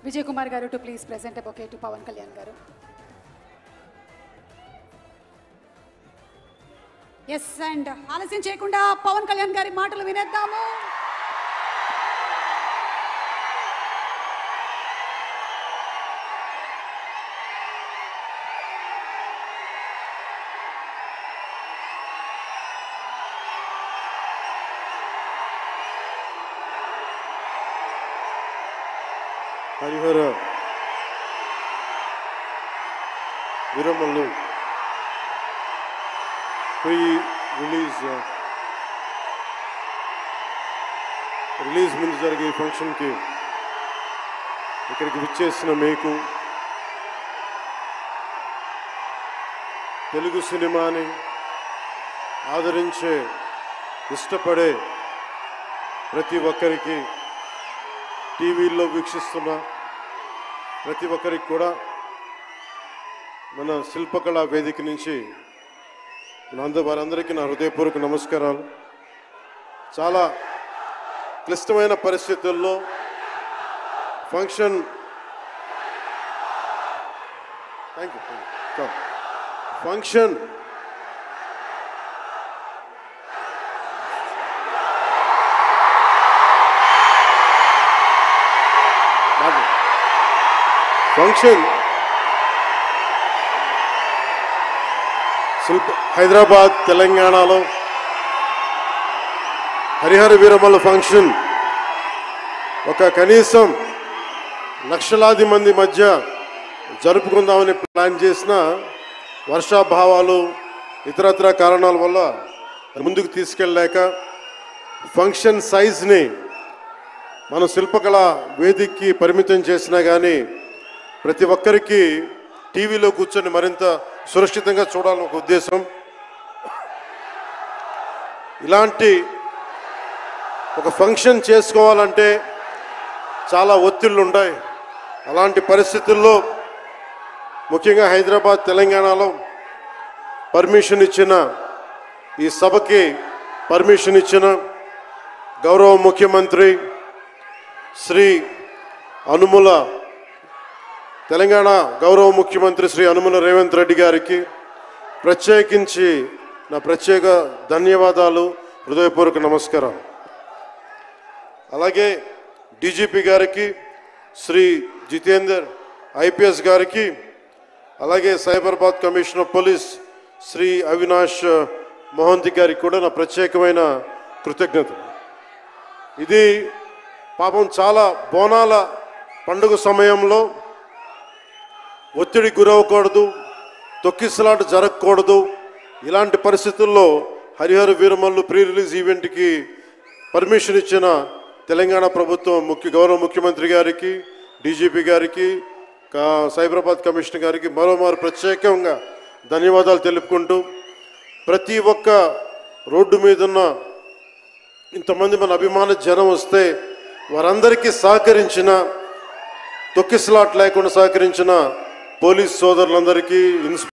Vijay Kumar garu to please present a bouquet to Pawan Kalyan garu. Yes, and ఆలస్యం చేయకుండా పవన్ కళ్యాణ్ గారి మాటలు వినేద్దాము. Harihara Veeramallu release ముందు జరిగే ఫంక్షన్కి ఇక్కడికి విచ్చేసిన మీకు తెలుగు సినిమాని ఆదరించే ఇష్టపడే ప్రతి ఒక్కరికి టీవీల్లో వీక్షిస్తున్న ప్రతి ఒక్కరికి కూడా మన శిల్పకళా వేదిక నుంచి వారందరికీ నా హృదయపూర్వక నమస్కారాలు. చాలా క్లిష్టమైన పరిస్థితుల్లో ఫంక్షన్ హైదరాబాద్ తెలంగాణలో హరిహర వీరమల్లు ఫంక్షన్ ఒక కనీసం లక్షలాది మంది మధ్య జరుపుకుందామని ప్లాన్ చేసిన వర్షాభావాలు ఇతరత్ర కారణాల వల్ల ముందుకు తీసుకెళ్ళలేక ఫంక్షన్ సైజ్ని మనం శిల్పకళ వేదికకి పరిమితం చేసినా కానీ ప్రతి ఒక్కరికి టీవీలో కూర్చొని మరింత సురక్షితంగా చూడాలని ఒక ఉద్దేశం. ఇలాంటి ఒక ఫంక్షన్ చేసుకోవాలంటే చాలా ఒత్తిళ్ళు ఉంటాయి. అలాంటి పరిస్థితుల్లో ముఖ్యంగా హైదరాబాద్ తెలంగాణలో పర్మిషన్ ఇచ్చిన ఈ సభకి పర్మిషన్ ఇచ్చిన గౌరవ ముఖ్యమంత్రి శ్రీ అనుముల తెలంగాణ గౌరవ ముఖ్యమంత్రి శ్రీ అనుముల రేవంత్ రెడ్డి గారికి ప్రత్యేకించి నా ప్రత్యేక ధన్యవాదాలు, హృదయపూర్వక నమస్కారం. అలాగే డీజీపీ గారికి, శ్రీ జితేందర్ ఐపీఎస్ గారికి, అలాగే సైబరాబాద్ కమిషనర్ పోలీస్ శ్రీ అవినాష్ మోహంతి గారికి కూడా నా ప్రత్యేకమైన కృతజ్ఞతలు. ఇది పాపం చాలా బోనాల పండుగ సమయంలో ఒత్తిడి గురవకూడదు, తొక్కిసలాట జరగకూడదు. ఇలాంటి పరిస్థితుల్లో హరిహర వీరమల్లు ప్రీ రిలీజ్ ఈవెంట్కి పర్మిషన్ ఇచ్చిన తెలంగాణ ప్రభుత్వం గౌరవ ముఖ్యమంత్రి గారికి, డీజీపీ గారికి, సైబరాబాద్ కమిషనర్ గారికి మరోమారు ప్రత్యేకంగా ధన్యవాదాలు తెలుపుకుంటూ, ప్రతి ఒక్క రోడ్డు మీదున్న ఇంతమంది మన అభిమాన జనం వస్తే వారందరికీ సహకరించిన, తొక్కిసలాట లేకుండా సహకరించిన పోలీస్ సోదరులందరికీ,